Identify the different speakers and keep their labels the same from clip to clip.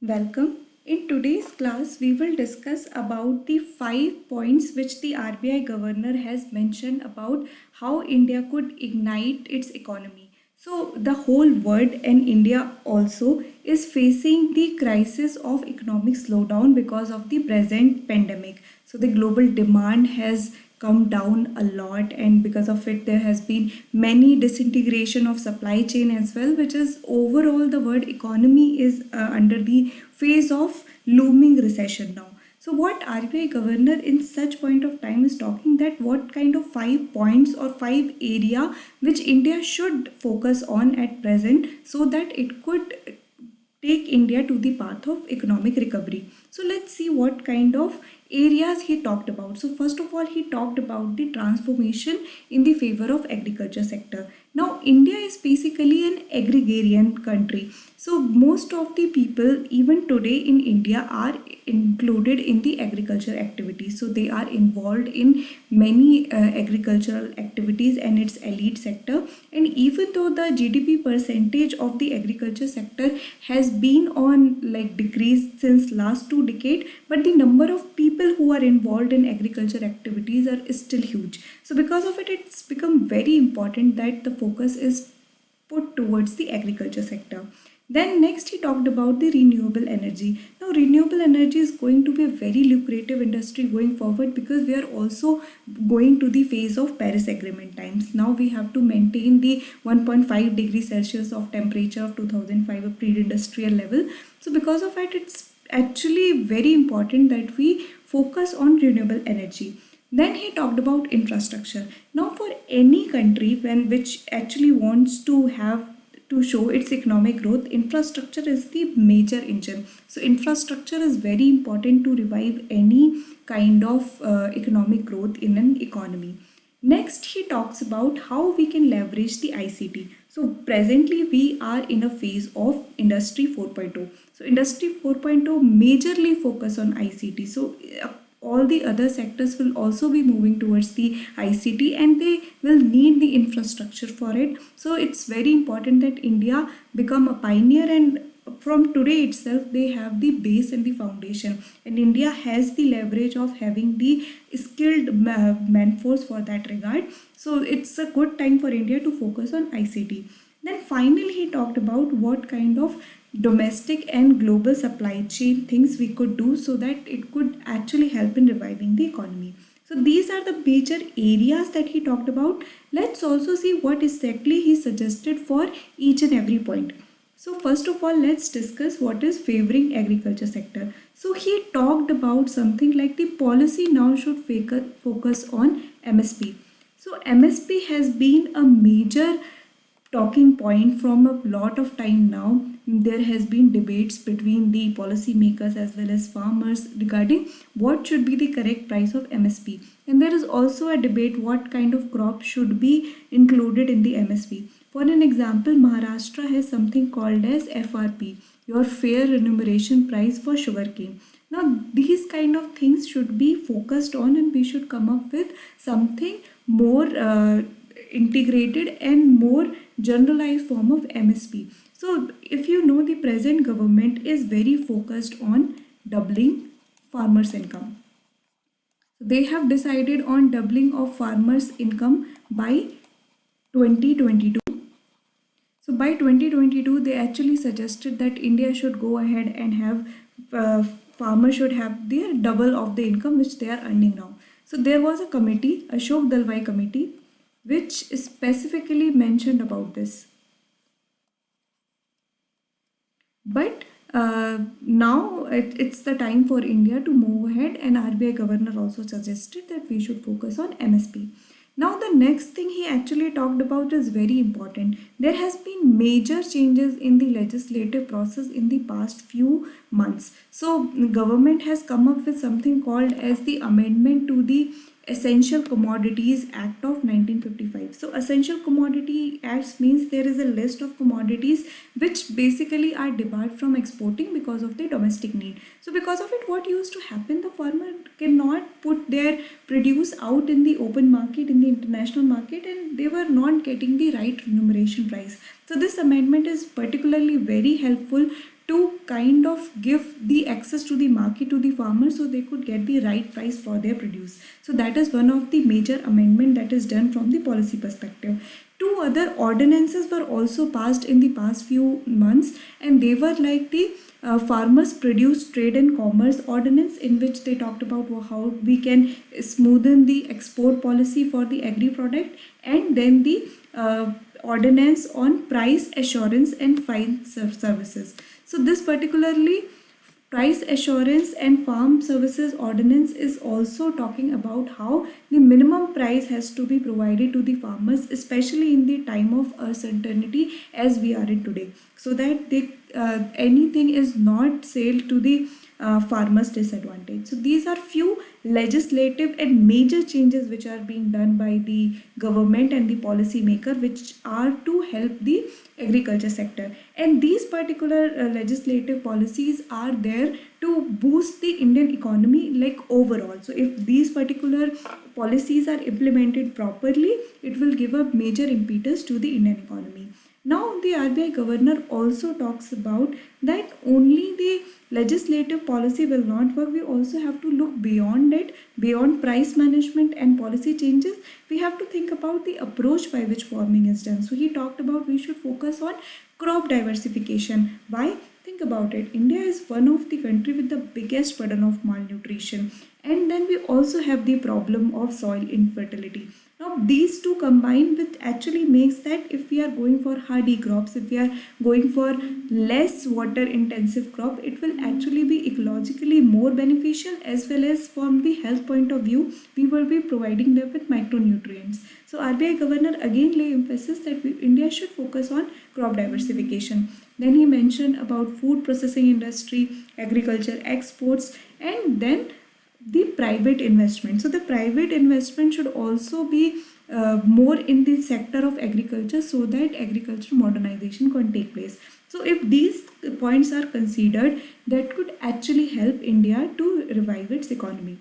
Speaker 1: Welcome. In today's class, we will discuss about the 5 points which the RBI governor has mentioned about how India could ignite its economy. So, the whole world and India also is facing the crisis of economic slowdown because of the present pandemic. So, the global demand has come down a lot, and because of it there has been many disintegration of supply chain as well, which is overall the world economy is under the phase of looming recession now. So what RBI governor in such point of time is talking, that what kind of 5 points or 5 area which India should focus on at present so that it could take India to the path of economic recovery. So let's see what kind of areas he talked about. So first of all, he talked about the transformation in the favor of agriculture sector. Now India is basically an agrarian country. So most of the people even today in India are included in the agriculture activities. So they are involved in many agricultural activities and its elite sector. And even though the GDP percentage of the agriculture sector has been on like decrease since last 2 decades, but the number of people who are involved in agriculture activities are still huge. So because of it, it's become very important that the focus is put towards the agriculture sector. Then next he talked about the renewable energy. Now renewable energy is going to be a very lucrative industry going forward because we are also going to the phase of Paris Agreement times. Now we have to maintain the 1.5 degrees Celsius of temperature of 2005, a pre-industrial level. So because of it, it's actually very important that we focus on renewable energy. Then he talked about infrastructure. Now for any country when which actually wants to have to show its economic growth, infrastructure is the major engine. So infrastructure is very important to revive any kind of economic growth in an economy. Next, he talks about how we can leverage the ICT. So presently we are in a phase of Industry 4.0. So Industry 4.0 majorly focus on ICT. So all the other sectors will also be moving towards the ICT and they will need the infrastructure for it. So it's very important that India become a pioneer, and from today itself they have the base and the foundation, and India has the leverage of having the skilled manforce for that regard. So it's a good time for India to focus on ICT. Then finally he talked about what kind of domestic and global supply chain things we could do so that it could actually help in reviving the economy. So these are the major areas that he talked about. Let's also see what exactly he suggested for each and every point. So first of all, let's discuss what is favoring agriculture sector. So he talked about something like the policy now should focus on MSP. So MSP has been a major talking point from a lot of time now. There has been debates between the policymakers as well as farmers regarding what should be the correct price of MSP, and there is also a debate what kind of crop should be included in the MSP. For an example, Maharashtra has something called as FRP, your fair remuneration price for sugarcane. Now these kind of things should be focused on, and we should come up with something more integrated and more generalized form of MSP. So if you know, the present government is very focused on doubling farmers income. They have decided on doubling of farmers income by 2022. So by 2022 they actually suggested that India should go ahead and have farmers should have their double of the income which they are earning now. So there was a committee, Ashok Dalwai committee, which specifically mentioned about this. But now it's the time for India to move ahead, and RBI governor also suggested that we should focus on MSP. Now the next thing he actually talked about is very important. There has been major changes in the legislative process in the past few months. So government has come up with something called as the amendment to the Essential Commodities Act of 1955. So Essential Commodity Acts means there is a list of commodities which basically are debarred from exporting because of the domestic need. So because of it, what used to happen, the farmer cannot put their produce out in the open market, in the international market, and they were not getting the right remuneration price. So this amendment is particularly very helpful to kind of give the access to the market to the farmers so they could get the right price for their produce. So that is one of the major amendment that is done from the policy perspective. Two other ordinances were also passed in the past few months, and they were like the farmers produce trade and commerce ordinance, in which they talked about how we can smoothen the export policy for the agri product, and then the ordinance on price assurance and fine services. So this particularly price assurance and farm services ordinance is also talking about how the minimum price has to be provided to the farmers, especially in the time of uncertainty as we are in today, so that anything is not sold to the farmers disadvantage. So these are few legislative and major changes which are being done by the government and the policy maker, which are to help the agriculture sector. And these particular legislative policies are there to boost the Indian economy like overall. So if these particular policies are implemented properly, it will give a major impetus to the Indian economy. Now the RBI governor also talks about that only the legislative policy will not work. We also have to look beyond it, beyond price management and policy changes. We have to think about the approach by which farming is done. So he talked about we should focus on crop diversification. Why? Think about it. India is one of the country with the biggest burden of malnutrition, and then we also have the problem of soil infertility. Now these two combined which actually makes that if we are going for hardy crops, if we are going for less water intensive crop, it will actually be ecologically more beneficial, as well as from the health point of view we will be providing them with micronutrients. So RBI governor again lay emphasis that India should focus on crop diversification. Then he mentioned about food processing industry, agriculture exports, and then the private investment. So the private investment should also be more in the sector of agriculture, so that agriculture modernization can take place. So if these points are considered, that could actually help India to revive its economy.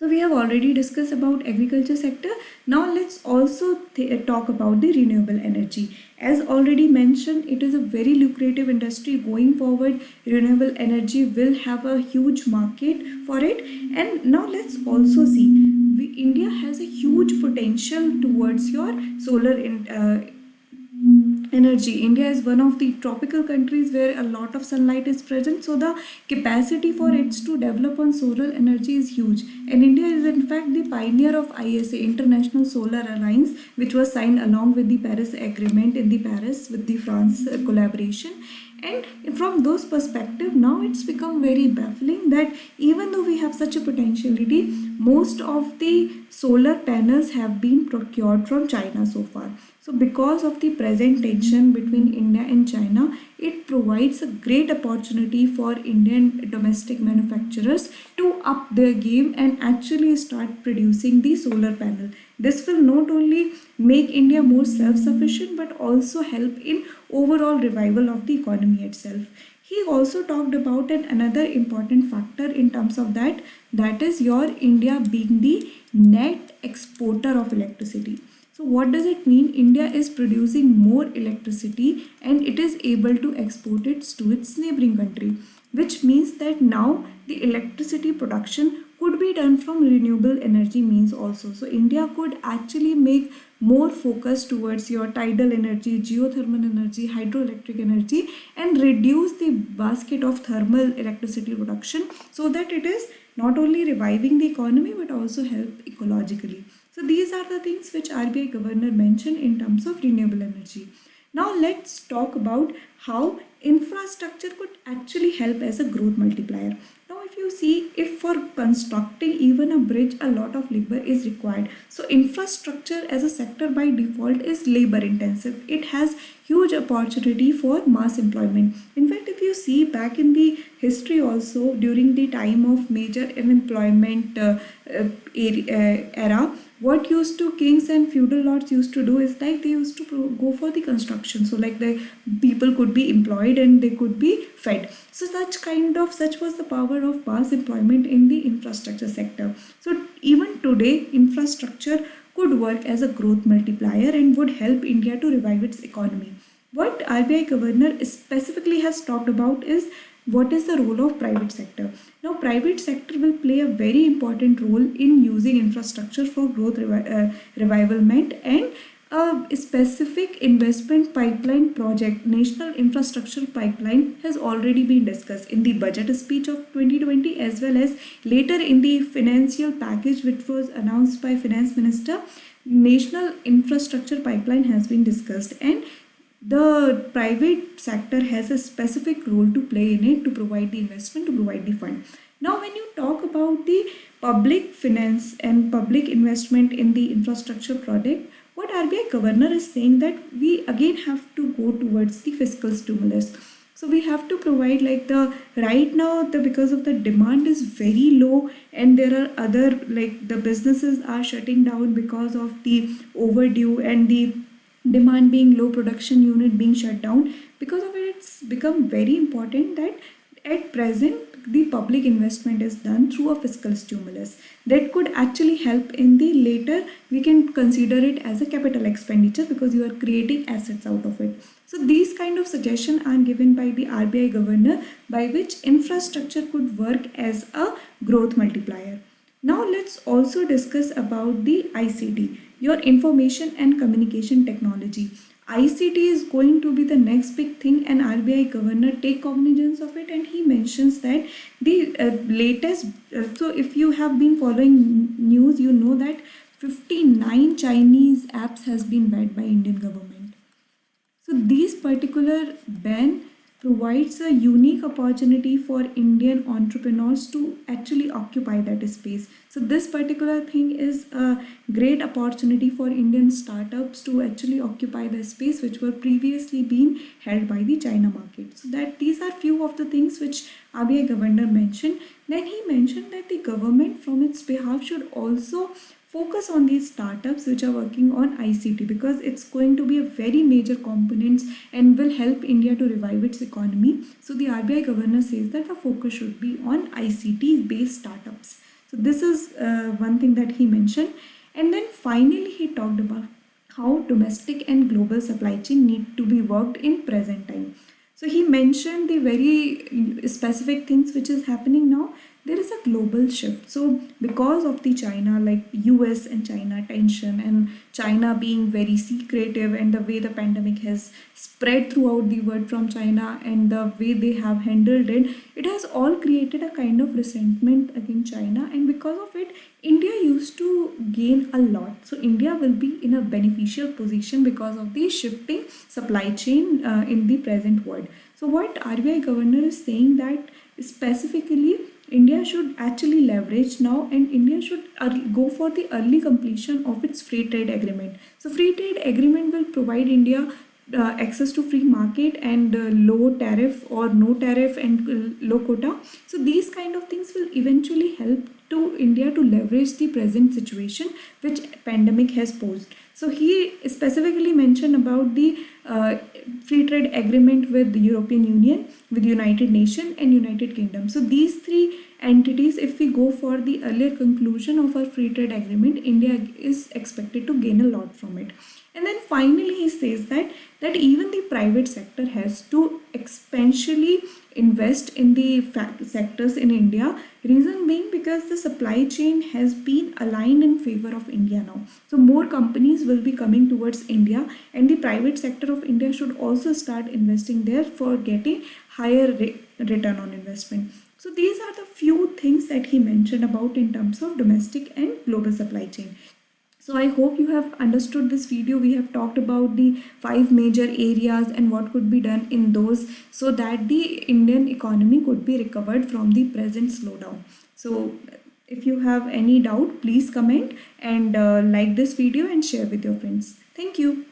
Speaker 1: So we have already discussed about agriculture sector. Now let's also talk about the renewable energy. As already mentioned, it is a very lucrative industry. Going forward, renewable energy will have a huge market for it. And now let's also see, India has a huge potential towards your solar energy. India is one of the tropical countries where a lot of sunlight is present, so the capacity for it to develop on solar energy is huge. And India is in fact the pioneer of ISA, International Solar Alliance, which was signed along with the Paris Agreement in the Paris with the France collaboration. And from those perspective, now it's become very baffling that even though we have such a potentiality, most of the solar panels have been procured from China so far. So because of the present tension between India and China, it provides a great opportunity for Indian domestic manufacturers to up their game and actually start producing the solar panel. This will not only make India more self-sufficient but also help in overall revival of the economy itself. He also talked about another important factor in terms of that is your India being the net exporter of electricity. So what does it mean? India is producing more electricity and it is able to export it to its neighboring country, which means that now the electricity production could be done from renewable energy means also. So India could actually make more focus towards your tidal energy, geothermal energy, hydroelectric energy, and reduce the basket of thermal electricity production, so that it is not only reviving the economy but also help ecologically. So these are the things which RBI governor mentioned in terms of renewable energy. Now let's talk about how infrastructure could actually help as a growth multiplier. Now if you see, if for constructing even a bridge, a lot of labor is required. So infrastructure as a sector by default is labor intensive. It has huge opportunity for mass employment. In fact, if you see back in the history also, during the time of major unemployment era, what used to kings and feudal lords used to do is like they used to go for the construction. So like the people could be employed and they could be fed. So such was the power of mass employment in the infrastructure sector. So even today, infrastructure could work as a growth multiplier and would help India to revive its economy. what RBI governor specifically has talked about is what is the role of private sector. Now, private sector will play a very important role in using infrastructure for growth revivalment, and a specific investment pipeline project, National Infrastructure Pipeline, has already been discussed in the budget speech of 2020 as well as later in the financial package which was announced by Finance Minister. National Infrastructure Pipeline has been discussed, and the private sector has a specific role to play in it to provide the investment, to provide the fund. Now, when you talk about the public finance and public investment in the infrastructure project, what RBI governor is saying that we again have to go towards the fiscal stimulus. So we have to provide like the right now the because of the demand is very low, and there are other like the businesses are shutting down because of the overdue and the demand being low, production unit being shut down. Because of it, it's become very important that at present the public investment is done through a fiscal stimulus that could actually help in the later. We can consider it as a capital expenditure because you are creating assets out of it. So these kind of suggestions are given by the RBI governor by which infrastructure could work as a growth multiplier. Now let's also discuss about the ICT, your information and communication technology. ICT is going to be the next big thing, and RBI governor take cognizance of it, and he mentions that the latest. So if you have been following news, you know that 59 Chinese apps has been banned by Indian government. So this particular ban provides a unique opportunity for Indian entrepreneurs to actually occupy that space. So this particular thing is a great opportunity for Indian startups to actually occupy the space which were previously being held by the China market. So that these are few of the things which RBI governor mentioned. Then he mentioned that the government from its behalf should also focus on these startups which are working on ICT because it's going to be a very major component and will help India to revive its economy. So the RBI governor says that the focus should be on ICT based startups. So this is one thing that he mentioned. And then finally he talked about how domestic and global supply chain need to be worked in present time. So he mentioned the very specific things which is happening now. There is a global shift. So because of the China, like US and China tension, and China being very secretive, and the way the pandemic has spread throughout the world from China and the way they have handled it, it has all created a kind of resentment against China, and because of it India used to gain a lot. So India will be in a beneficial position because of the shifting supply chain in the present world. So what RBI governor is saying that specifically India should actually leverage now, and India should go for the early completion of its free trade agreement. So free trade agreement will provide India access to free market and low tariff or no tariff and low quota. So these kind of things will eventually help to India to leverage the present situation which pandemic has posed. So he specifically mentioned about the free trade agreement with the European Union, with United Nations and United Kingdom. So these three entities, if we go for the earlier conclusion of our free trade agreement, India is expected to gain a lot from it. And then finally he says that even the private sector has to exponentially invest in the sectors in India. Reason being because the supply chain has been aligned in favor of India now. So more companies will be coming towards India, and the private sector of India should also start investing there for getting higher return on investment. So these are the few things that he mentioned about in terms of domestic and global supply chain. So I hope you have understood this video. We have talked about the 5 major areas and what could be done in those so that the Indian economy could be recovered from the present slowdown. So if you have any doubt, please comment and like this video and share with your friends. Thank you.